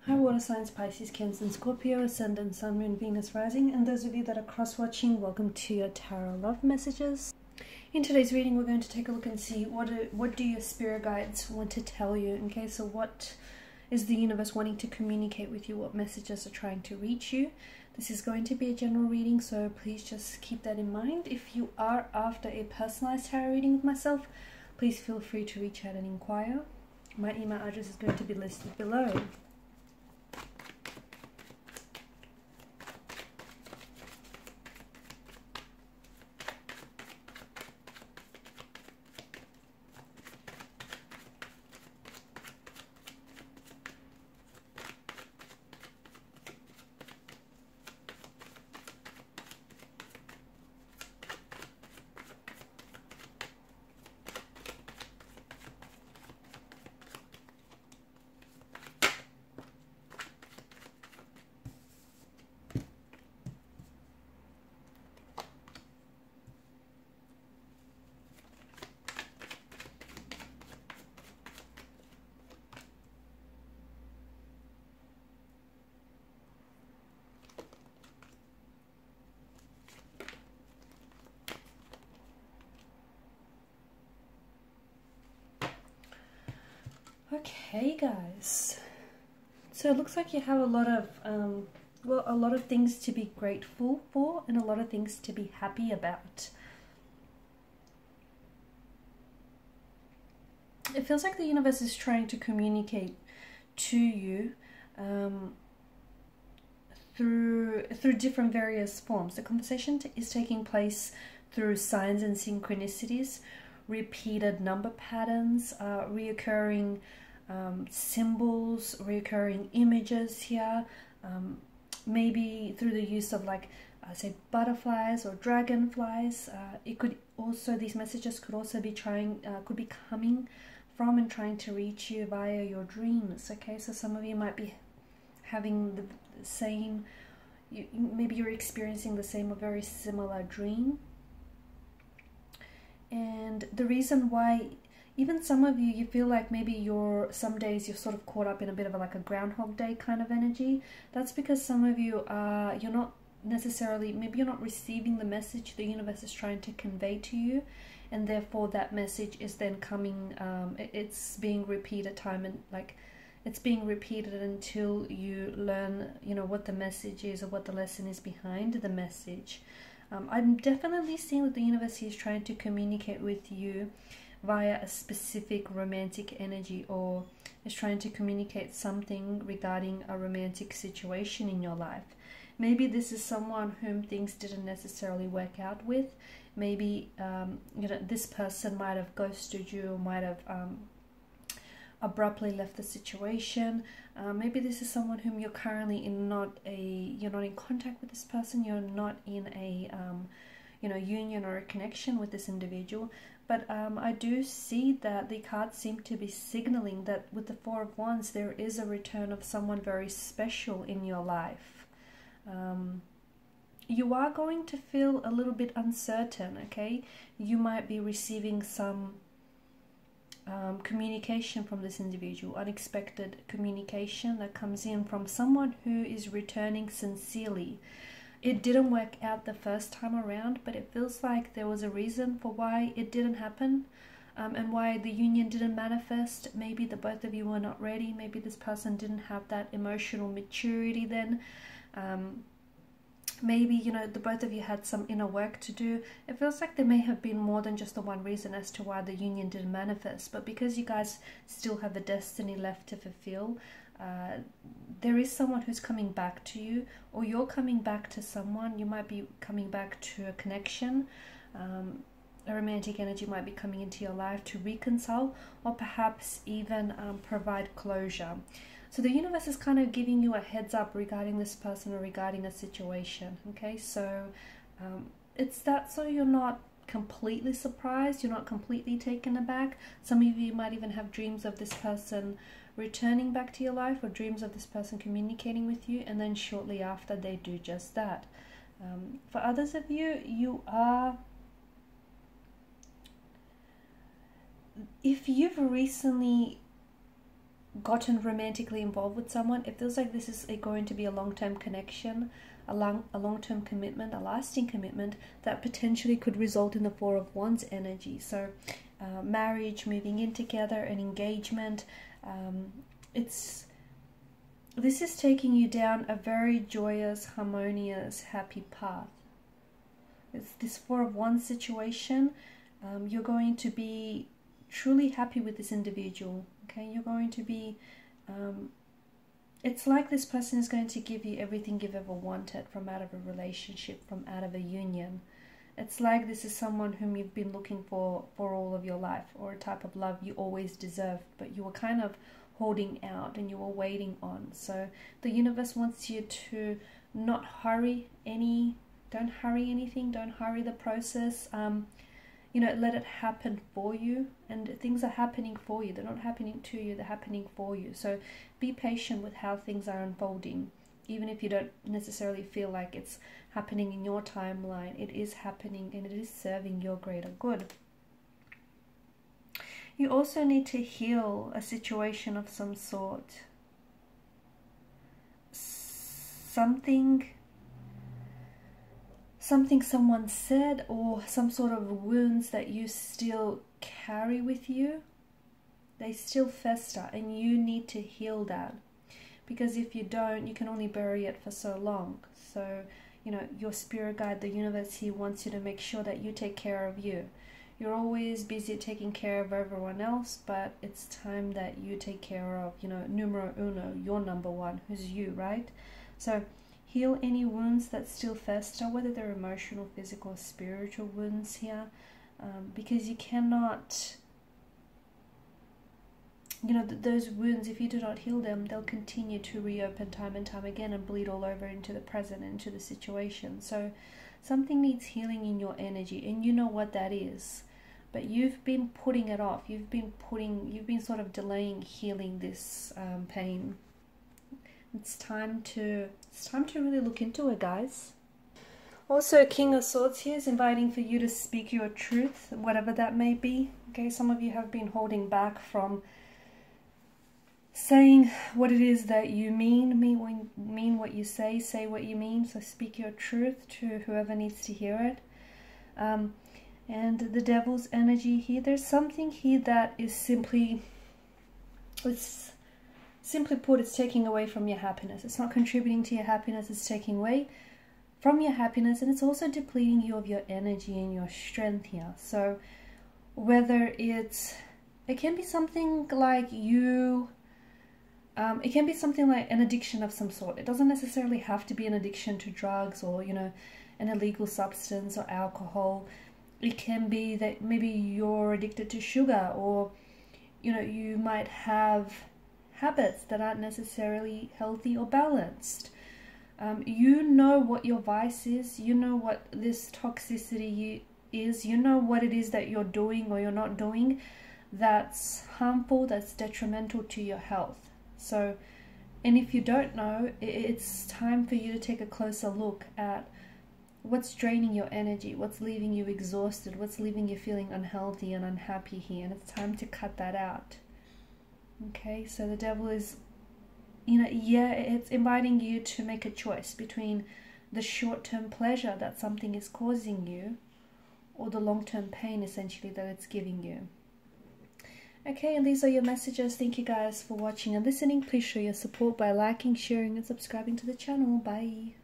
Hi water signs, Pisces, Cancer and Scorpio, Ascendant, Sun, Moon, Venus, Rising, and those of you that are cross-watching, welcome to your Tarot Love Messages. In today's reading, we're going to take a look and see what do your spirit guides want to tell you. Okay, so what is the universe wanting to communicate with you? What messages are trying to reach you? This is going to be a general reading, so please just keep that in mind. If you are after a personalized tarot reading with myself, please feel free to reach out and inquire. My email address is going to be listed below. Okay guys, so it looks like you have a lot of a lot of things to be grateful for and a lot of things to be happy about. It feels like the universe is trying to communicate to you through different various forms. The conversation is taking place through signs and synchronicities, repeated number patterns, reoccurring symbols, reoccurring images here, maybe through the use of say butterflies or dragonflies. It could also, these messages could also be could be coming from and trying to reach you via your dreams. Okay, so some of you might be having the same, maybe you're experiencing the same or very similar dream. And the reason why, even some of you feel like maybe some days you're sort of caught up in a bit of a Groundhog Day kind of energy. That's because some of you you're not necessarily, maybe you're not receiving the message the universe is trying to convey to you, and therefore that message is then coming, it's being repeated time and it's being repeated until you learn, what the message is or what the lesson is behind the message. I'm definitely seeing that the universe is trying to communicate with you via a specific romantic energy, or is trying to communicate something regarding a romantic situation in your life. Maybe this is someone whom things didn't necessarily work out with. Maybe this person might have ghosted you, might have abruptly left the situation. Maybe this is someone whom you're currently you're not in contact with this person, you're not in a union or a connection with this individual. But I do see that the cards seem to be signaling that with the Four of Wands there is a return of someone very special in your life. You are going to feel a little bit uncertain, okay? You might be receiving some communication from this individual, unexpected communication that comes in from someone who is returning sincerely. It didn't work out the first time around, but it feels like there was a reason for why it didn't happen, and why the union didn't manifest. Maybe the both of you were not ready. Maybe this person didn't have that emotional maturity then. Maybe, the both of you had some inner work to do. It feels like there may have been more than just the one reason as to why the union didn't manifest. But because you guys still have a destiny left to fulfill, there is someone who's coming back to you, or you're coming back to someone. You might be coming back to a connection. A romantic energy might be coming into your life to reconcile, or perhaps even provide closure. So the universe is kind of giving you a heads up regarding this person or regarding a situation. Okay, so it's that, so you're not completely surprised, you're not completely taken aback. Some of you might even have dreams of this person returning back to your life, or dreams of this person communicating with you, and then shortly after they do just that. For others of you, you are if you've recently gotten romantically involved with someone, it feels like this is going to be a long-term connection, a long-term commitment, a lasting commitment that potentially could result in the Four of Wands energy. So marriage, moving in together, an engagement. This is taking you down a very joyous, harmonious, happy path. It's this Four of Wands situation. You're going to be truly happy with this individual. Okay, you're going to be, it's like this person is going to give you everything you've ever wanted from out of a relationship, from out of a union. It's like this is someone whom you've been looking for all of your life, or a type of love you always deserved, but you were kind of holding out and you were waiting on. So the universe wants you to not hurry don't hurry anything, don't hurry the process. You know, let it happen for you, and things are happening for you. They're not happening to you, they're happening for you. So be patient with how things are unfolding, even if you don't necessarily feel like it's happening in your timeline. It is happening, and it is serving your greater good. You also need to heal a situation of some sort. Something someone said, or some sort of wounds that you still carry with you. They still fester, and you need to heal that, because if you don't, you can only bury it for so long. So, you know, your spirit guide, the universe, he wants you to make sure that you take care of you. You're always busy taking care of everyone else, but it's time that you take care of, you know, numero uno, your number one, who's you, right? So heal any wounds that still fester, whether they're emotional, physical, spiritual wounds here, because you cannot, you know, those wounds, if you do not heal them, they'll continue to reopen time and time again and bleed all over into the present, into the situation. So something needs healing in your energy, and you know what that is, but you've been putting it off. You've been sort of delaying healing this pain. It's time to really look into it, guys. Also, King of Swords here is inviting for you to speak your truth, whatever that may be. Okay, some of you have been holding back from saying what it is that you mean what you say what you mean. So speak your truth to whoever needs to hear it. And the Devil's energy here, there's something here that is simply put, it's taking away from your happiness. It's not contributing to your happiness, it's taking away from your happiness, and it's also depleting you of your energy and your strength here. So whether it can be something like it can be something like an addiction of some sort. It doesn't necessarily have to be an addiction to drugs, or, you know, an illegal substance or alcohol. It can be that maybe you're addicted to sugar, or, you know, you might have habits that aren't necessarily healthy or balanced. You know what your vice is, you know what this toxicity is, you know what it is that you're doing or you're not doing that's harmful, that's detrimental to your health. So, and if you don't know, it's time for you to take a closer look at what's draining your energy, what's leaving you exhausted, what's leaving you feeling unhealthy and unhappy here, and it's time to cut that out. Okay, so the Devil is, you know, yeah, it's inviting you to make a choice between the short-term pleasure that something is causing you, or the long-term pain, essentially, that it's giving you. Okay, and these are your messages. Thank you guys for watching and listening. Please show your support by liking, sharing, and subscribing to the channel. Bye.